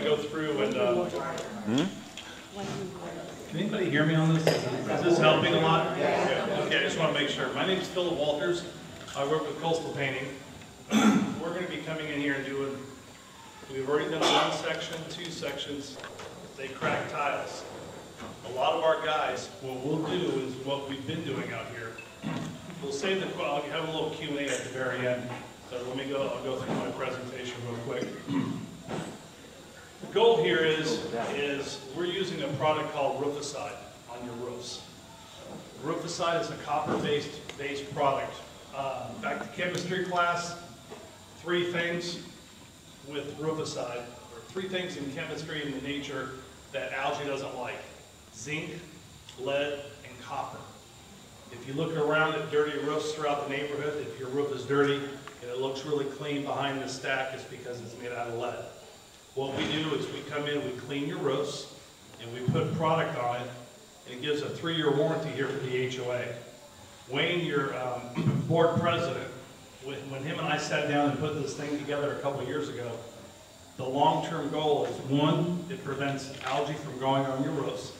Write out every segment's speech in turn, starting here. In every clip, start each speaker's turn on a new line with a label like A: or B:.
A: to go through and... Can anybody hear me on this? Is this helping a lot? Yeah. Okay, I just want to make sure. My name is Philip Walters. I work with Coastal Painting. We're going to be coming in here and doing... We've already done one section, 2 sections. They crack tiles. A lot of our guys, what we'll do is what we've been doing out here. We'll save the... I'll have a little Q&A at the very end. So I'll go through my presentation real quick. The goal here is we're using a product called Rooficide on your roofs. Rooficide is a copper-based product. Back to chemistry class, 3 things with Rooficide, or 3 things in chemistry and in nature that algae doesn't like: zinc, lead, and copper. If you look around at dirty roofs throughout the neighborhood, if your roof is dirty and it looks really clean behind the stack, it's because it's made out of lead. What we do is we come in, we clean your roofs, and we put product on it, and it gives a 3-year warranty here for the HOA. Wayne, your board president, when him and I sat down and put this thing together a couple years ago, the long-term goal is, 1, it prevents algae from growing on your roofs,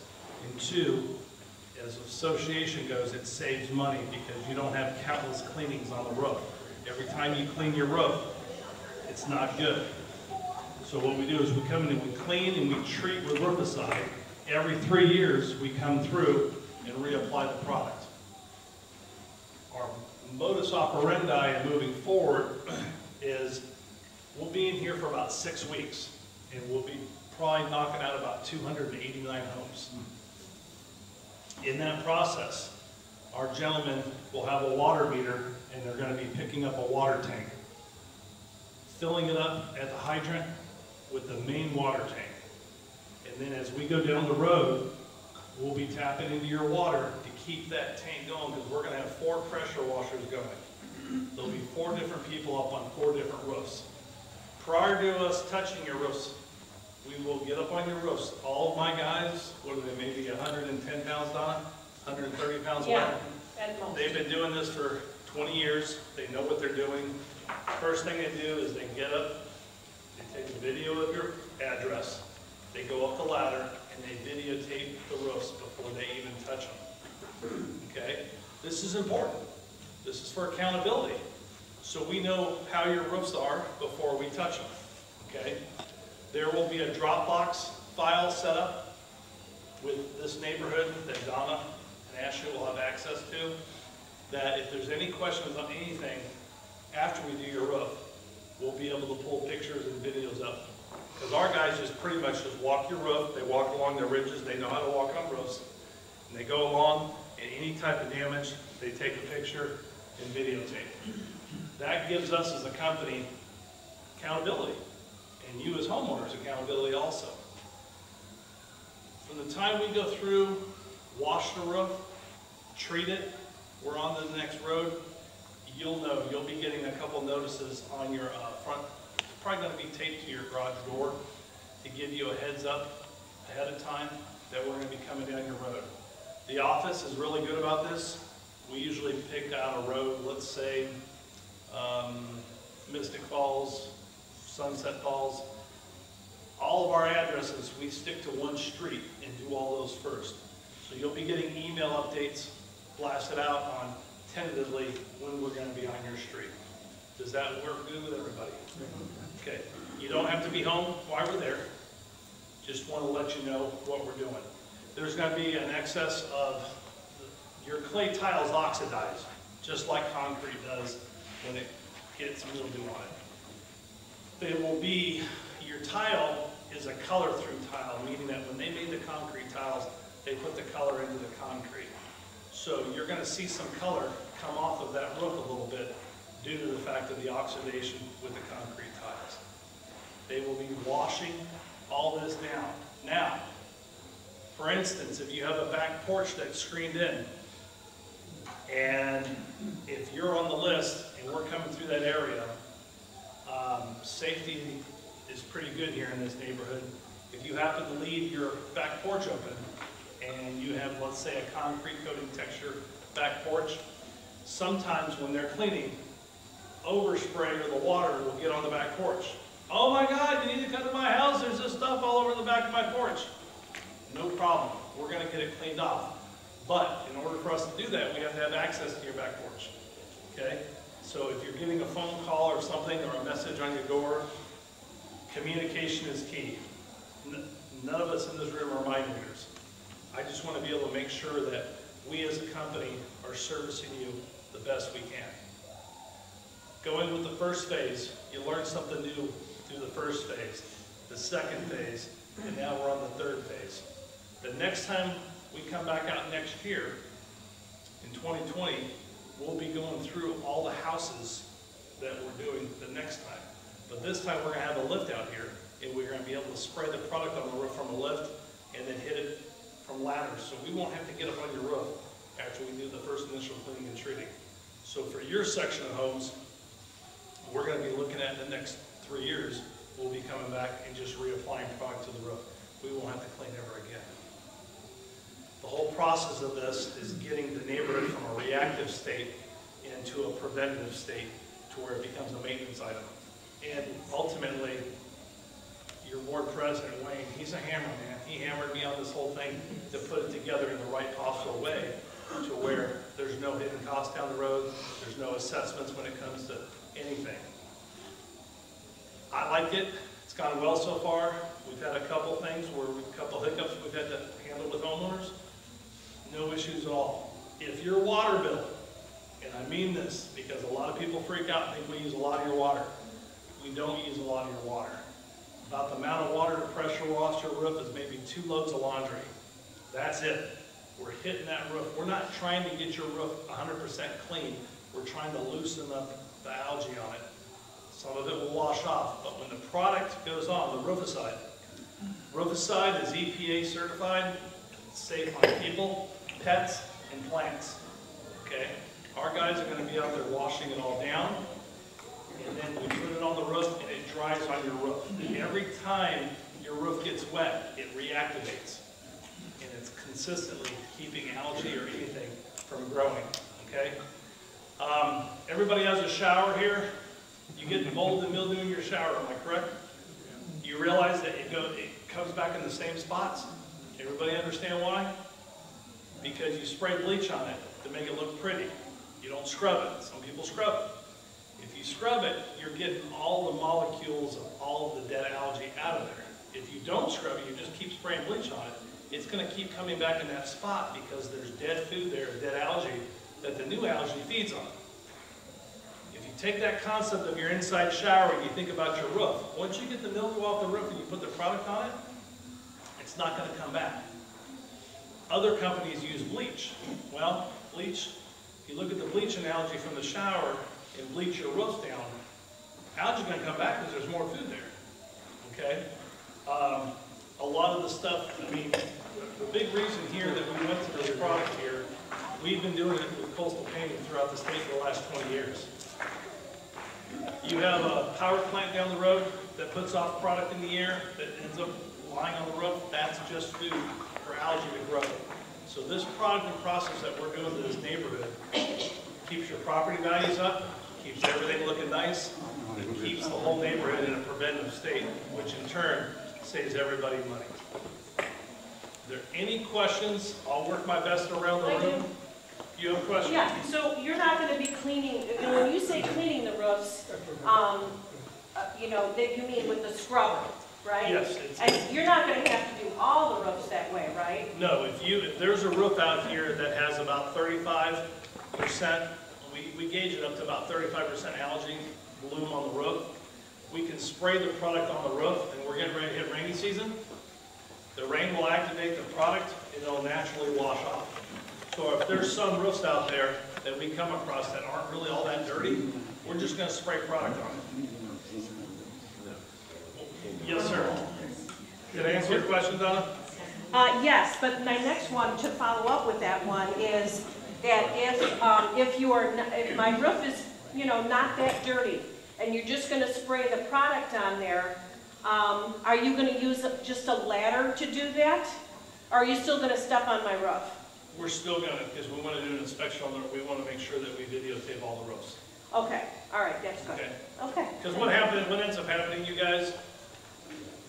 A: and 2, as association goes, it saves money because you don't have countless cleanings on the roof. Every time you clean your roof, it's not good. So what we do is we come in and we clean and we treat with Rooficide. Every 3 years, we come through and reapply the product. Our modus operandi and moving forward is we'll be in here for about 6 weeks, and we'll be probably knocking out about 289 homes. In that process, our gentlemen will have a water meter, and they're going to be picking up a water tank, filling it up at the hydrant with the main water tank. And then as we go down the road, we'll be tapping into your water to keep that tank going, because we're going to have 4 pressure washers going. There'll be 4 different people up on 4 different roofs. Prior to us touching your roofs, we will get up on your roofs. All of my guys, what are they, maybe 110 pounds, Donna? 130 pounds away?
B: Yeah, at most.
A: They've been doing this for 20 years. They know what they're doing. First thing they do is they get up, they take a video of your address, they go up the ladder, and they videotape the roofs before they even touch them. Okay? This is important. This is for accountability. So we know how your roofs are before we touch them. Okay? There will be a Dropbox file set up with this neighborhood that Donna and Ashley will have access to, that if there's any questions on anything after we do your roof, we'll be able to pull pictures and videos up. Because our guys just pretty much just walk your roof, they walk along the ridges, they know how to walk on roofs, and they go along, and any type of damage, they take a picture and videotape. That gives us as a company accountability, and you as homeowners accountability also. From the time we go through, wash the roof, treat it, we're on to the next road, you'll know, you'll be getting a couple notices on your front. It's probably going to be taped to your garage door to give you a heads up ahead of time that we're going to be coming down your road. The office is really good about this. We usually pick out a road, let's say Mystic Falls, Sunset Falls. All of our addresses, we stick to one street and do all those first. So you'll be getting email updates blasted out on tentatively when we're going to be on your street. Does that work good with everybody? Okay. You don't have to be home while we're there. Just want to let you know what we're doing. There's going to be an excess of your clay tiles oxidize, just like concrete does when it gets mildew on it. There will be, your tile is a color-through tile, meaning that when they made the concrete tiles, they put the color into the concrete. So you're going to see some color come off of that roof a little bit due to the fact of the oxidation with the concrete tiles. They will be washing all this down. Now, for instance, if you have a back porch that's screened in, and if you're on the list and we're coming through that area, safety is pretty good here in this neighborhood. If you happen to leave your back porch open and you have, let's say, a concrete coating texture back porch, sometimes when they're cleaning, overspray or the water will get on the back porch. Oh my God, you need to come to my house, there's this stuff over the back of my porch. No problem. We're going to get it cleaned off. But in order for us to do that, we have to have access to your back porch. Okay? So if you're getting a phone call or something or a message on your door, communication is key. None of us in this room are mind readers. I just want to be able to make sure that we as a company are servicing you the best we can. Going with the first phase, you learn something new through the first phase, the second phase, and now we're on the third phase. The next time we come back out next year, in 2020, we'll be going through all the houses that we're doing the next time. But this time we're going to have a lift out here, and we're going to be able to spray the product on the roof from a lift and then hit it from ladders. So we won't have to get up on your roof after we do the first initial cleaning and treating. So for your section of homes, we're going to be looking at in the next 3 years, we'll be coming back and just reapplying product to the roof. We won't have to clean ever again. The whole process of this is getting the neighborhood from a reactive state into a preventative state to where it becomes a maintenance item. And ultimately, your board president, Wayne, he's a hammer man. He hammered me on this whole thing to put it together in the right possible way to where there's no hidden cost down the road, there's no assessments when it comes to anything. I like it. It's gone well so far. We've had a couple things where a couple hiccups we've had to handle with homeowners. No issues at all. If your water bill, and I mean this because a lot of people freak out and think we use a lot of your water. We don't use a lot of your water. About the amount of water to pressure wash your roof is maybe 2 loads of laundry. That's it. We're hitting that roof. We're not trying to get your roof 100% clean. We're trying to loosen up the algae on it. Some of it will wash off, but when the product goes on, the Rooficide is EPA certified, it's safe on people, pets, and plants. Okay? Our guys are going to be out there washing it all down, and then we put it on the roof and it dries on your roof. And every time your roof gets wet, it reactivates. And it's consistently keeping algae or anything from growing. Okay? Everybody has a shower here. You get mold and mildew in your shower, am I correct? You realize that it comes back in the same spots? Everybody understand why? Because you spray bleach on it to make it look pretty. You don't scrub it. Some people scrub it. If you scrub it, you're getting all the molecules of all of the dead algae out of there. If you don't scrub it, you just keep spraying bleach on it, it's going to keep coming back in that spot because there's dead food there, dead algae, that the new algae feeds on. If you take that concept of your inside shower and you think about your roof, once you get the mildew off the roof and you put the product on it, it's not going to come back. Other companies use bleach. Well, bleach, if you look at the bleach analogy from the shower and bleach your roof down, algae is going to come back because there's more food there. Okay? A lot of the stuff, I mean, the big reason here that we went to this product here, we've been doing it with coastal painting throughout the state for the last 20 years. You have a power plant down the road that puts off product in the air that ends up lying on the roof. That's just food for algae to grow. So this product and process that we're doing to this neighborhood keeps your property values up, keeps everything looking nice, and keeps the whole neighborhood in a preventative state, which in turn saves everybody money. Are there any questions? I'll work my best around the room. You have a question?
B: Yeah, so you're not going to be cleaning, when you say cleaning the roofs, you know, that you mean with the scrubber, right?
A: Yes.
B: And you're not going to have to do all the roofs that way, right?
A: No, if there's a roof out here that has about 35%, we gauge it up to about 35% algae bloom on the roof. We can spray the product on the roof, and we're getting ready to hit rainy season. The rain will activate the product, and it'll naturally wash off. So if there's some roofs out there that we come across that aren't really all that dirty, we're just going to spray product on it. Yes, sir. Did I answer your question, Donna?
B: Yes, but my next one to follow up with that one is that if my roof is, you know, not that dirty, and you're just going to spray the product on there, are you going to use just a ladder to do that? Or are you still going to step on my roof?
A: We're still going to, because we want to do an inspection on it. We want to make sure that we videotape all the roofs.
B: Okay, all right, that's good.
A: Okay.
B: Okay.
A: Because what ends up happening, you guys,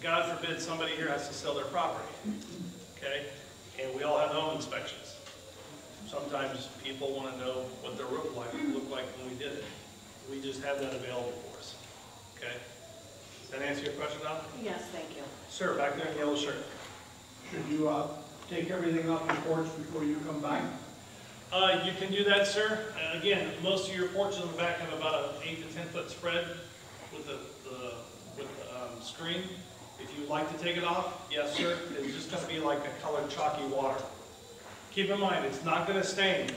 A: God forbid somebody here has to sell their property, okay? And we all have home inspections. Sometimes people want to know what their roof looked like when we did it. We just have that available for us, okay? Does that answer your question, Don?
B: Yes, thank you.
A: Sir, back there in the yellow shirt.
C: Should you take everything off your porch before you come back?
A: You can do that, sir. Again, most of your porches in the back have about an 8 to 10 foot spread with the screen. If you'd like to take it off, yes, sir. It's just going to be like a colored chalky water. Keep in mind, it's not going to stain.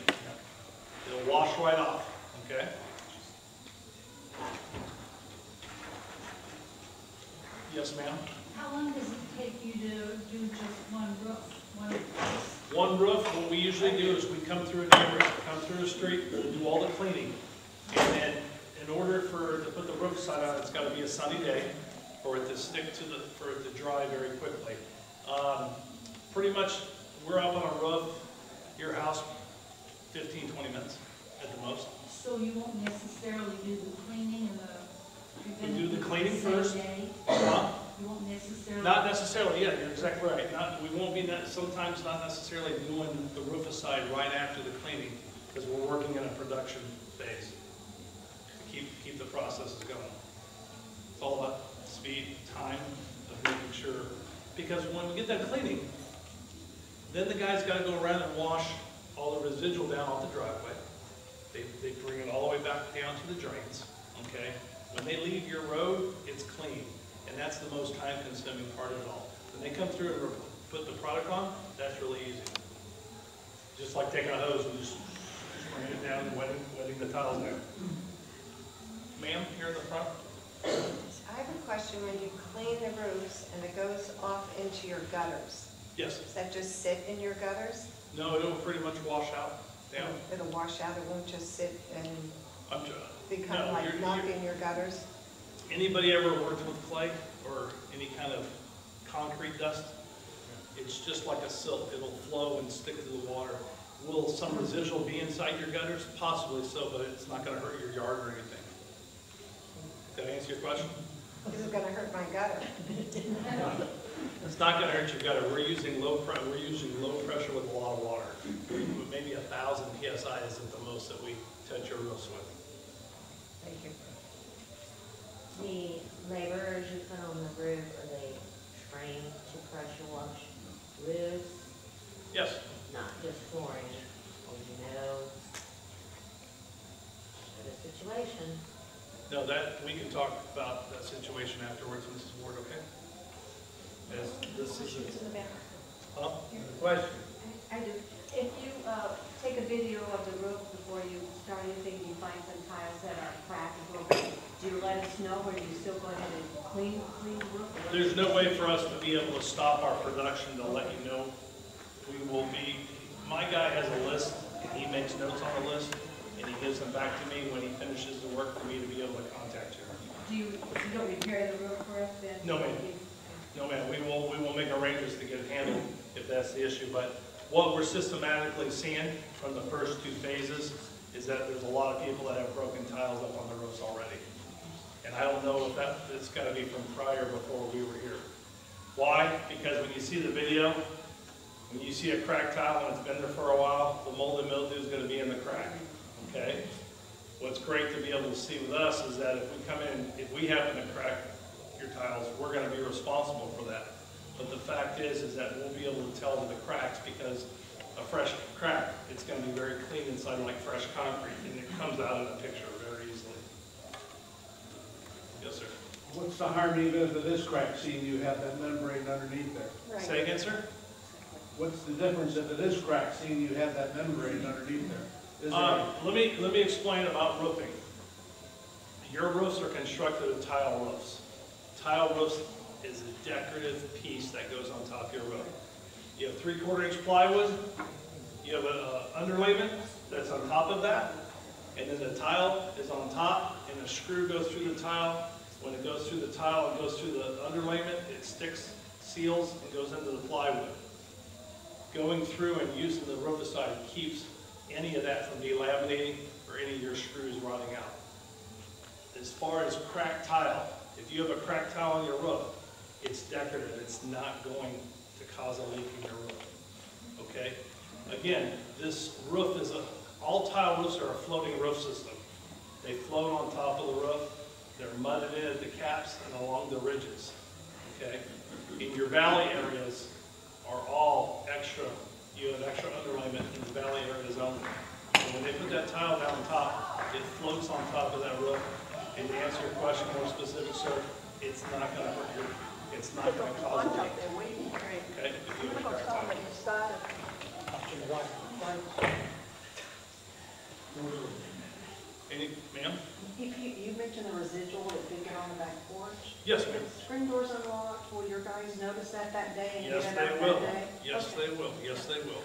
A: It'll wash right off, okay? Yes, ma'am?
D: How long does it take you to do just one roof, one place?
A: One roof, what we usually do is we come through a neighborhood, come through a street, we'll do all the cleaning. And then in order to put the roof side on, it's got to be a sunny day for it to for it to dry very quickly. Pretty much, we're up on a roof, your house, 15, 20 minutes at the most.
D: So you won't necessarily do the cleaning and the...
A: We do the cleaning
D: same
A: first.
D: day?
A: Huh?
D: You won't necessarily...
A: Not necessarily, yeah, you're exactly right. We won't be, sometimes not necessarily doing the rooficide right after the cleaning, because we're working in a production phase to keep the processes going. It's all about speed, time of making sure, because when we get that cleaning, then the guy's got to go around and wash all the residual down off the driveway. They bring it all the way back down to the drains, okay? When they leave your road, it's clean. And that's the most time-consuming part of it all. When they come through and put the product on, that's really easy. Just like taking a hose and just spraying it down and wetting the tiles down. Ma'am, here in the front.
E: I have a question. When you clean the roofs and it goes off into your gutters,
A: Yes.
E: does that just sit in your gutters?
A: No, it'll pretty much wash out down.
E: It'll wash out, it won't just sit and become
A: no,
E: like muck in your gutters?
A: Anybody ever worked with clay or any kind of concrete dust? It's just like a silt. It'll flow and stick to the water. Will some residual be inside your gutters? Possibly so, but it's not going to hurt your yard or anything. Did that answer your question?
E: This is going to hurt my gutter.
A: It's not going to hurt your gutter. We're using low pressure with a lot of water. Maybe 1,000 psi is at the most that we touch your roofs with.
E: Thank you.
F: The laborers you put on the roof, are they trained to pressure wash roofs?
A: Yes.
F: Not just flooring, or the situation?
A: No, that we can talk about that situation afterwards, Mrs. Ward. Okay. As this is
C: Question.
G: I do. If you take a video of the roof before you start anything, you find some tiles that are cracked and broken, do you let us know, or do you still go ahead and clean the roof?
A: There's no way for us to be able to stop our production to let you know. We will be, my guy has a list, and he makes notes on the list, and he gives them back to me when he finishes the work for me to be able to contact you.
G: Do you don't repair the roof for us then?
A: No, ma'am. No, ma'am, we will make arrangements to get it handled if that's the issue, but what we're systematically seeing from the first two phases is that there's a lot of people that have broken tiles up on the roofs already. And I don't know if it's got to be from prior before we were here. Why? Because when you see the video, when you see a cracked tile and it's been there for a while, the mold and mildew is going to be in the crack, okay? What's great to be able to see with us is that if we come in, if we happen to crack your tiles, we're going to be responsible for that. But the fact is that we'll be able to tell to the cracks, because a fresh crack, it's going to be very clean inside like fresh concrete, and it comes out in a picture very easily. Yes, sir.
C: What's the harm even if it is cracked, seeing you have that membrane underneath there?
E: Right.
A: Say again, sir?
C: What's the difference if it is cracked, seeing you have that membrane underneath there? Is there
A: Let me explain about roofing. Your roofs are constructed of tile roofs. Tile roofs is a decorative piece that goes on top of your roof. You have 3/4 inch plywood, you have an underlayment that's on top of that, and then the tile is on top, and a screw goes through the tile. When it goes through the tile and goes through the underlayment, it sticks, seals, and goes into the plywood. Going through and using the rooficide keeps any of that from delaminating or any of your screws rotting out. As far as cracked tile, if you have a cracked tile on your roof It's decorative, it's not going to cause a leak in your roof, okay? Again, this roof is all tile roofs are a floating roof system. They float on top of the roof, they're mudded in at the caps and along the ridges, okay? In your valley areas are all extra, you have extra underlayment in the valley areas only. And when they put that tile down top, it floats on top of that roof. And to answer your question more specific, sir, it's not going to hurt your, it's not going to cause a leak. Okay? If you have a cracked tile. Any, ma'am?
H: You mentioned the residual that did get on the back porch.
A: Yes, ma'am.
H: Screen doors unlocked, will your guys notice that day and
A: Yes,
H: get it
A: they
H: out
A: will.
H: that day?
A: Yes, they will. Yes, they will.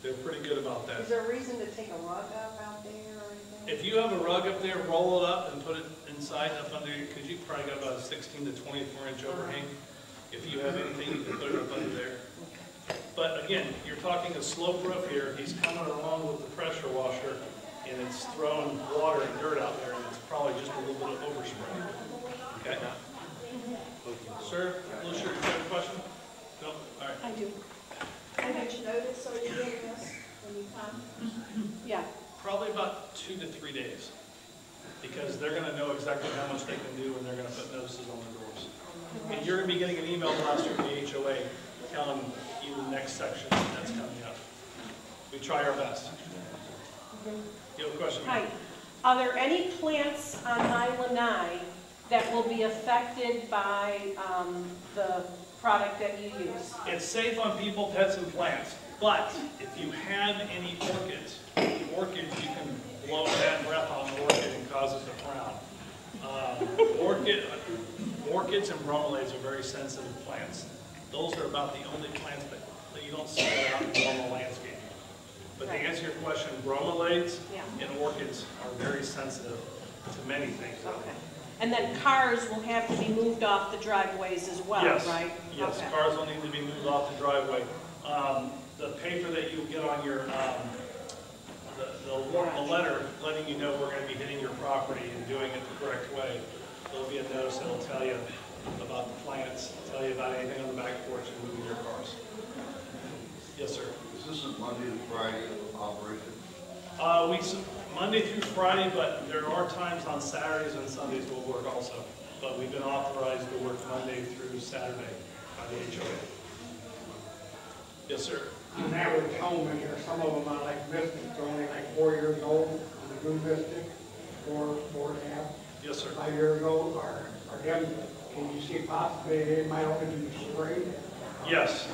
A: They're pretty good about that.
H: Is there a reason to take a rug up out there or anything?
A: If you have a rug up there, roll it up and put it inside up under, because you probably got about a 16 to 24 inch overhang. If you have anything, you can put it up under there. But again, you're talking a slope roof here. He's coming along with the pressure washer, and it's throwing water and dirt out there, and it's probably just a little bit of overspray. Okay? Sir, Lucia, you have a question? No? All right.
B: I do.
I: How much notice are you giving us when you come?
B: Yeah.
A: Probably about 2 to 3 days, because they're going to know exactly how much they can do, and they're going to put notices on the doors. And you're going to be getting an email blast from the HOA telling you the next section that's coming up. We try our best. You have a question?
B: Hi. Are there any plants on my lanai that will be affected by the product that you use?
A: It's safe on people, pets, and plants, but if you have any orchids, you can blow a bad breath on an orchid and cause it to frown. Orchids and bromeliads are very sensitive plants. Those are about the only plants that you don't see out in normal landscaping. But to answer your question, bromeliads and orchids are very sensitive to many things.
B: Okay. And then cars will have to be moved off the driveways as well,
A: Yes.
B: right?
A: Yes,
B: Okay.
A: cars will need to be moved off the driveway. The paper that you get on your, the letter letting you know we're going to be hitting your property and doing it the correct way, there'll be a notice that'll tell you about the plants, tell you about anything on the back porch and moving your cars. Yes, sir.
J: Is this a Monday to Friday operation?
A: Monday through Friday, but there are times on Saturdays and Sundays we'll work also. But we've been authorized to work Monday through Saturday by the HOA. Yes, sir.
K: On average home in here, some of them are like Mystic, they're only like 4 years old, the new Mystic, 4 and a half.
A: Yes, sir.
K: 5 years old, are them, can you see possibly they might only be sprayed?
A: Yes.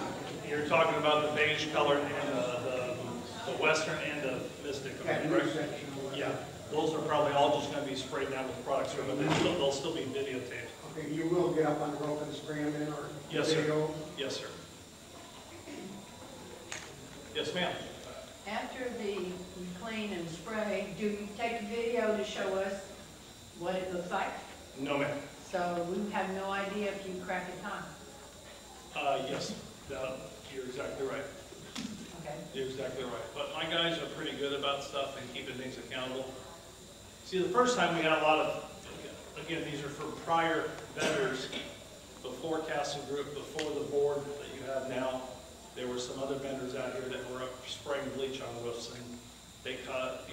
A: You're talking about the beige color and the western end of Mystic,
K: That new
A: correct?
K: section.
A: Yeah. Those are probably all just going to be sprayed down with products, but they'll still be videotaped.
K: Okay, you will get up on the roof and spray them in or
A: Yes, sir.
K: video?
A: Yes, sir. Yes, ma'am.
L: After you clean and spray, do you take a video to show us what it looks like?
A: No, ma'am.
L: So we have no idea if you crack a time.
A: Yes, you're exactly right.
L: Okay.
A: You're exactly right. But my guys are pretty good about stuff and keeping things accountable. See, the first time we had a lot of, again, these are for prior vendors, before Castle Group, before the board that you have now. There were some other vendors out here that were spraying bleach on roofs, and they caught,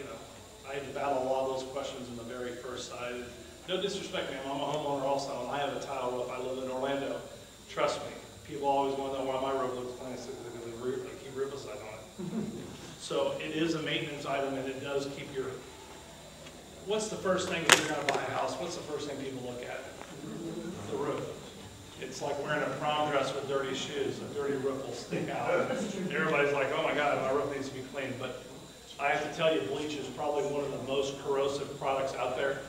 A: I had to battle a lot of those questions in the very first side. No disrespect, ma'am, I'm a homeowner also, and I have a tile roof. I live in Orlando. Trust me, people always want to know why my roof looks clean, because they keep rubicide on it. So it is a maintenance item, and it does keep your, what's the first thing if you're going to buy a house? What's the first thing people look at? The roof. It's like wearing a prom dress with dirty shoes. A dirty roof will stick out. Everybody's like, oh my God, my roof needs to be cleaned. But I have to tell you, bleach is probably one of the most corrosive products out there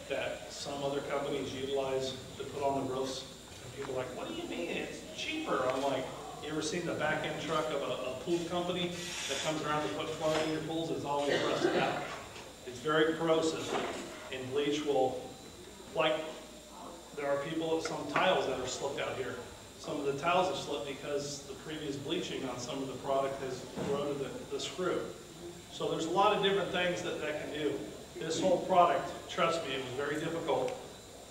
A: that some other companies utilize to put on the roofs. And people are like, what do you mean? It's cheaper. I'm like, you ever seen the back end truck of a pool company that comes around to put flour in your pools? It's always rusted out. It's very corrosive. And bleach will, like, there are people, some tiles that are slipped out here. Some of the tiles have slipped because the previous bleaching on some of the product has corroded the screw. So there's a lot of different things that can do. This whole product, trust me, it was very difficult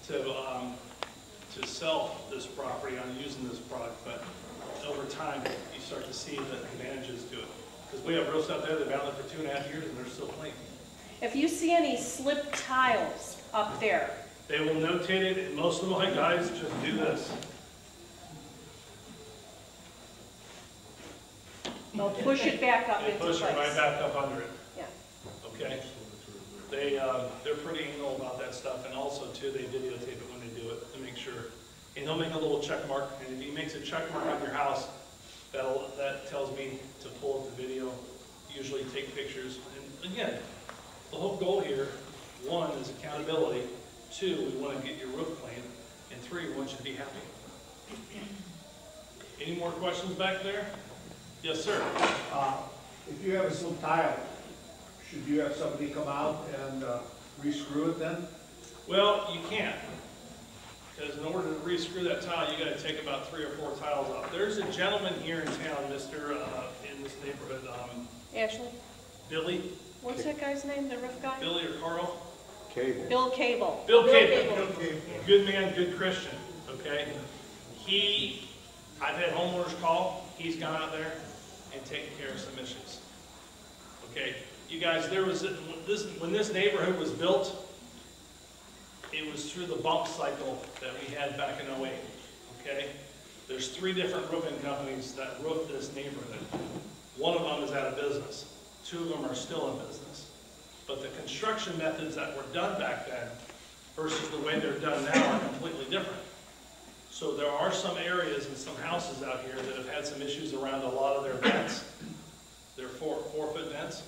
A: to to sell this property on using this product, but over time, you start to see the advantages to it. Because we have roofs out there that have been out there for 2.5 years and they're still clean.
B: If you see any slip tiles up there,
A: They will notate it, and most of my guys just do this.
B: they'll push it back up
A: They
B: into
A: push
B: place.
A: it right back up under it,
B: Yeah.
A: okay? They're pretty anal about that stuff, and also too, they videotape it when they do it to make sure. And he'll make a little check mark, and if he makes a check mark on your house, that tells me to pull up the video, usually take pictures. And again, the whole goal here, 1 is accountability, 2, we want to get your roof clean, and 3, we want you to be happy. Any more questions back there? Yes, sir.
C: If you have a slip tile, should you have somebody come out and re-screw it then?
A: Well, you can't, because in order to re-screw that tile, you got to take about 3 or 4 tiles off. There's a gentleman here in town, in this neighborhood,
B: Ashley,
A: Billy,
B: what's that guy's name, the roof guy?
A: Billy or Carl?
B: Bill Cable.
A: Bill Cable. Good man, good Christian, okay? I've had homeowners call, he's gone out there and taken care of some issues. Okay, you guys, when this neighborhood was built, it was through the bump cycle that we had back in '08, okay? There's 3 different roofing companies that roof this neighborhood. 1 of them is out of business. 2 of them are still in business. But the construction methods that were done back then versus the way they're done now are completely different. So there are some areas and some houses out here that have had some issues around a lot of their vents, their 4-foot vents.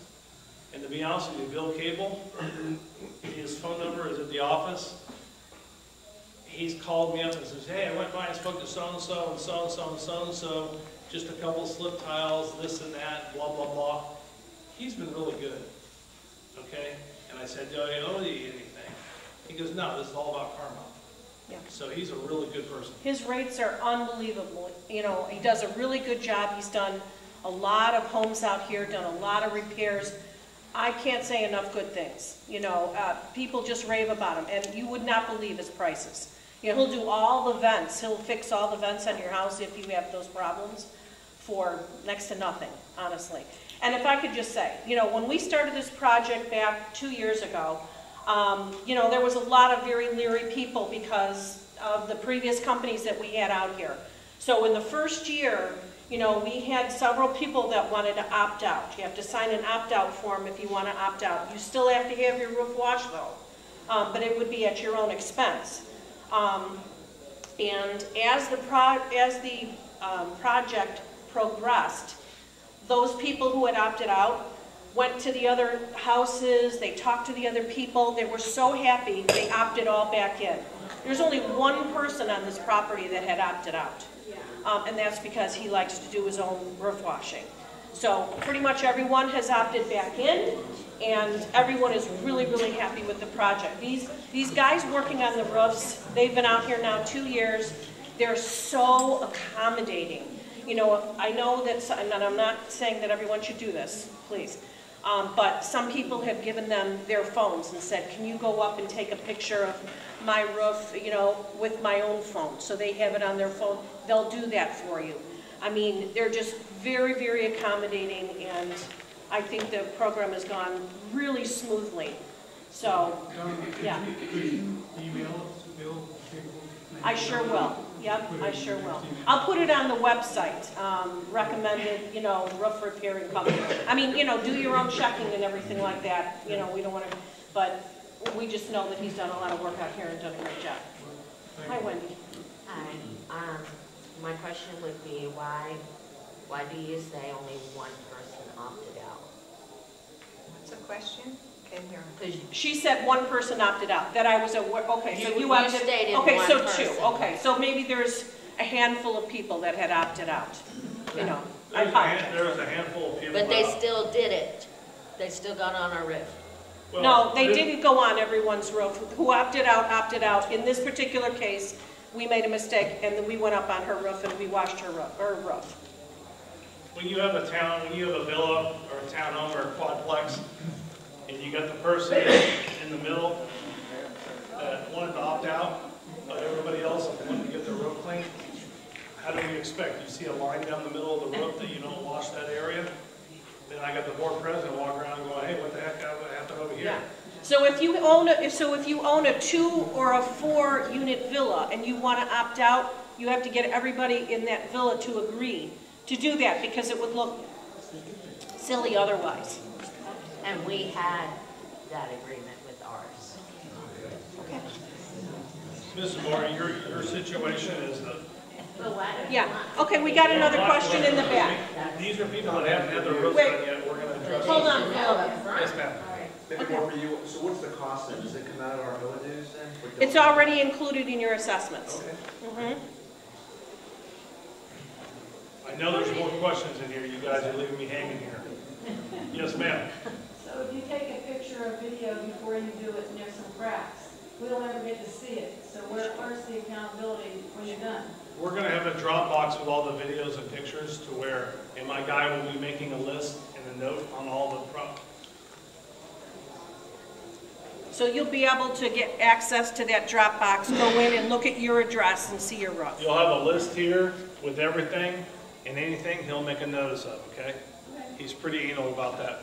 A: And to be honest with you, Bill Cable, his phone number is at the office. He's called me up and says, hey, I went by and spoke to so-and-so and so-and-so and so-and-so, just a couple slip tiles, this and that, blah, blah, blah. He's been really good, okay? And I said, do I owe you anything? He goes, no, this is all about karma.
B: Yeah.
A: So he's a really good person.
B: His rates are unbelievable. You know, he does a really good job. He's done a lot of homes out here, done a lot of repairs. I can't say enough good things. You know, people just rave about him, and you would not believe his prices. You know, he'll do all the vents. He'll fix all the vents on your house if you have those problems for next to nothing, honestly. And if I could just say, you know, when we started this project back 2 years ago, you know, there was a lot of very leery people because of the previous companies that we had out here. So in the first year, you know, we had several people that wanted to opt out. You have to sign an opt-out form if you want to opt out. You still have to have your roof washed though, but it would be at your own expense. And as the project progressed, those people who had opted out went to the other houses, they talked to the other people, they were so happy they opted all back in. There's only 1 person on this property that had opted out, and that's because he likes to do his own roof washing. So pretty much everyone has opted back in, and everyone is really, really happy with the project. These guys working on the roofs, they've been out here now 2 years, they're so accommodating. You know, I know that, and I'm not saying that everyone should do this, please, but some people have given them their phones and said, can you go up and take a picture of my roof, you know, with my own phone? So they have it on their phone. They'll do that for you. I mean, they're just very, very accommodating, and I think the program has gone really smoothly. So, yeah. I sure will. Yep, I sure will. I'll put it on the website, recommended, you know, roof repairing company. I mean, you know, do your own checking and everything like that. You know, we don't want to, but we just know that he's done a lot of work out here and done a great job. Hi, Wendy.
F: Hi. My question would be, why do you say only 1 person opted out?
E: What's the question? Can't hear.
B: She said 1 person opted out, that I was aware, okay, so you
F: You
B: opted,
F: stated
B: okay,
F: 1
B: so
F: person.
B: 2, okay, so maybe there's a handful of people that had opted out, you know. I
A: There was a handful of people.
F: But they still did it. They still got on our roof.
A: Well,
B: No, they didn't go on everyone's roof. Who opted out, opted out. In this particular case, we made a mistake, and then we went up on her roof and we washed her roof.
A: When you have a villa or a townhome or a quadplex, and you got the person in the middle that wanted to opt out, but everybody else went everything, how do we expect? You see a line down the middle of the roof that you don't wash that area? Then I got the board president walking around going, hey, what the heck happened over here?
B: Yeah. So if you own a 2 or a 4 unit villa and you want to opt out, you have to get everybody in that villa to agree to do that, because it would look silly otherwise.
F: And we had that agreement with ours.
B: Okay.
A: Mrs. Moore, your situation is the...
B: Yeah. Okay, we got another question in the back.
A: These are people that haven't had their roofs
B: Wait.
A: done yet. We're going to address
B: Hold
A: those.
B: on, Philip.
A: Yes, ma'am.
M: Maybe more for you, so what's the cost then? Does it come out of our villa dues then?
B: It's already included in your assessments.
M: Okay.
A: I know there's more questions in here. You guys are leaving me hanging here. Yes, ma'am.
I: So if you take a picture or video before you do it and there's some cracks, we don't ever get to see it. So where's the accountability when you're done?
A: We're going to have a Dropbox with all the videos and pictures to where, and my guy will be making a list and a note on all the
B: So you'll be able to get access to that Dropbox, go in and look at your address and see your roof.
A: You'll have a list here with everything and anything he'll make a notice of, okay? He's pretty anal about that.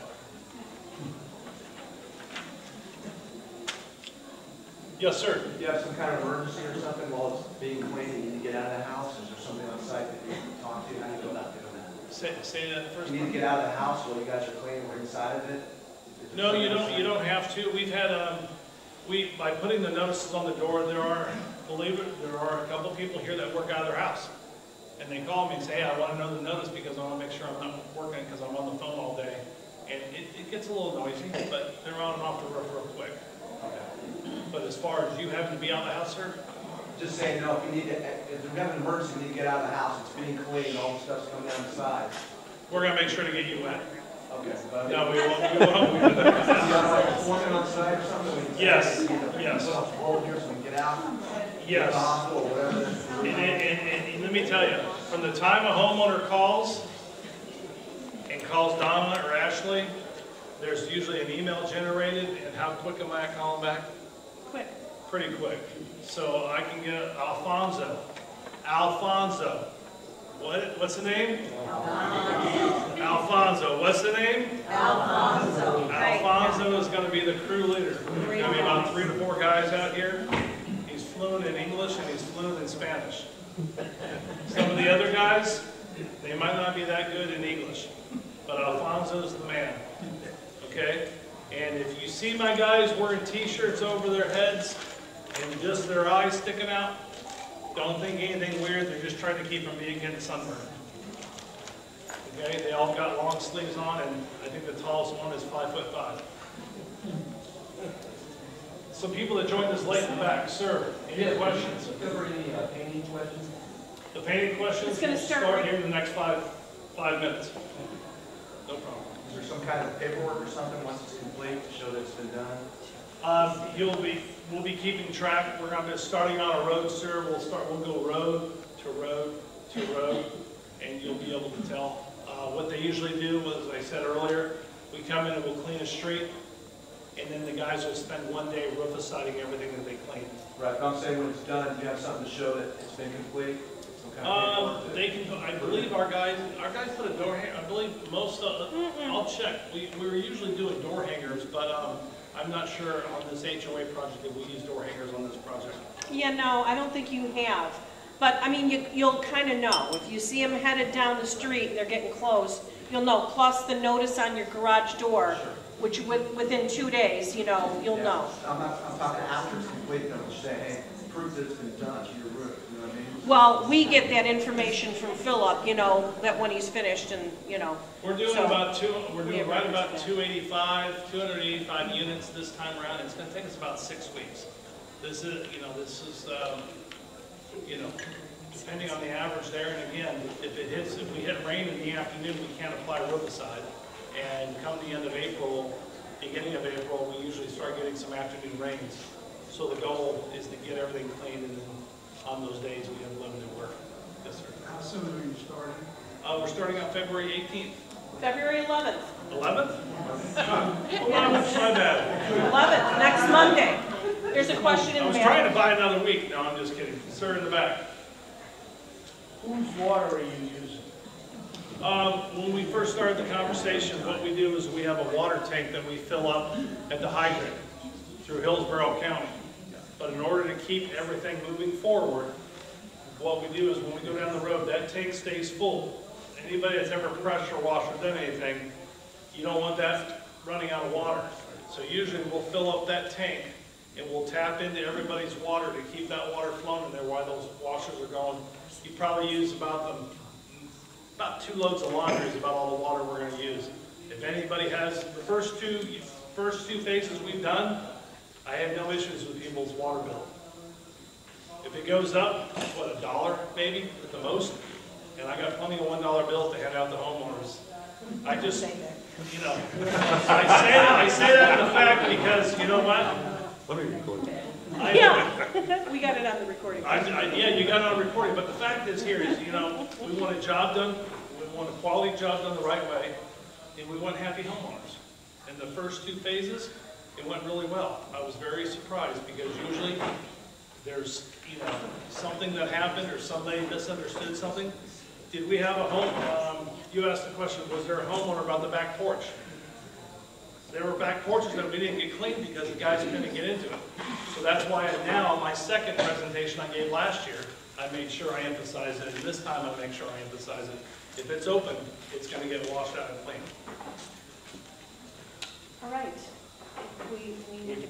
A: Yes, sir.
M: If you have some kind of emergency or something while it's being cleaned and you need to get out of the house, is there something on site that you can talk to? How do you go about doing that?
A: Say that first.
M: You need to get out of the house while you guys are cleaning, we're inside of it?
A: No, you don't have to. We've had, by putting the notices on the door, there are a couple of people here that work out of their house. And they call me and say, hey, I want to know the notice because I want to make sure I'm not working because I'm on the phone all day. And it gets a little noisy, but they're on and off the roof real quick. But as far as you having to be out of the house, sir?
M: Just saying, no, if we have an emergency, we need to get out of the house, it's being cleaned, all the stuff's coming down the side.
A: We're going to make sure to get you wet.
M: Okay.
A: No, we won't. We won't.
M: You got like a foreman on site or something?
A: Yes, yes.
M: Put on hold here so we can get out?
A: Yes.
M: Get to the hospital or whatever.
A: And let me tell you, from the time a homeowner calls and calls Donna or Ashley, there's usually an email generated, and how quick am I calling back?
B: Quick.
A: Pretty quick. So I can get Alfonso. Alfonso. What's the name? Alfonso. What's the name?
B: Alfonso.
A: Alfonso is going to be the crew leader. There's going to be about 3 to 4 guys out here. He's fluent in English and he's fluent in Spanish. Some of the other guys, they might not be that good in English, but Alfonso's the man. Okay? And if you see my guys wearing t-shirts over their heads and just their eyes sticking out, don't think anything weird. They're just trying to keep from being getting sunburned. Okay? They all got long sleeves on, and I think the tallest one is 5'5". Some people that joined us late in the back. Sir, any questions?
M: Cover any painting questions?
A: The painting questions
B: It's gonna
A: will
B: start
A: start
B: right-
A: here in the next five minutes. No problem.
M: Is there some kind of paperwork or something once it's complete to show that it's been done?
A: We'll be keeping track. We're going to be starting on a road, sir. We'll go road to road to road, and you'll be able to tell. What they usually do, as I said earlier, we come in and we'll clean a street, and then the guys will spend one day roof-siding everything that they cleaned.
M: Right, but I'm saying when it's done, do you have something to show that it's been complete? Some kind of paperwork?
A: They can. I believe our guys put a door hanger. I believe most of. I'll check. We were usually doing door hangers, but I'm not sure on this HOA project if we use door hangers on this project.
B: Yeah, no, I don't think you have. But, I mean, you'll kind of know. If you see them headed down the street and they're getting close, you'll know. Plus the notice on your garage door, which within 2 days, you'll know.
M: I'm talking after it's complete, though, to say, hey, proof that it's been done to your roof, you know what I mean?
B: Well, we get that information from Philip, that when he's finished and,
A: We're doing
B: so
A: we're doing right about 285 units this time around. It's going to take us about 6 weeks. This is, depending on the average there. And again, if we hit rain in the afternoon, we can't apply rooficide. And come the end of April, beginning of April, we usually start getting some afternoon rains. So the goal is to get everything cleaned, and then on those days we have limited work. Yes, sir.
C: How soon are you starting?
A: We're starting on February 18th.
B: February 11th.
A: 11th? My bad.
B: 11th, next Monday. There's a question in
A: I
B: the
A: was
B: back.
A: trying to buy another week. No, I'm just kidding. Sir in the back.
C: Whose water are you using?
A: When we first started the conversation, what we do is we have a water tank that we fill up at the hydrant through Hillsborough County. But in order to keep everything moving forward, what we do is when we go down the road, that tank stays full. Anybody that's ever pressure washed or done anything, you don't want that running out of water. So usually we'll fill up that tank and we'll tap into everybody's water to keep that water flowing in there while those washers are going. You probably use about 2 loads of laundry is about all the water we're going to use. If anybody has the first two phases we've done, I have no issues with people's water bill. If it goes up, what, $1 maybe at the most, and I got plenty of $1 bills to hand out to homeowners. I just, you know, I say that in the fact because you know what?
N: Let me record that.
B: Yeah, we got it on the recording.
A: Yeah, you got it on recording, but the fact is here is, you know, we want a job done, we want a quality job done the right way, and we want happy homeowners. In the first 2 phases, it went really well. I was very surprised because usually there's, you know, something that happened or somebody misunderstood something. Did we have a home, you asked the question, was there a homeowner about the back porch? There were back porches that we didn't get cleaned because the guys couldn't get into it. So that's why now, my second presentation I gave last year, I made sure I emphasize it, and this time I make sure I emphasize it. If it's open, it's going to get washed out and cleaned.
B: All right. We need to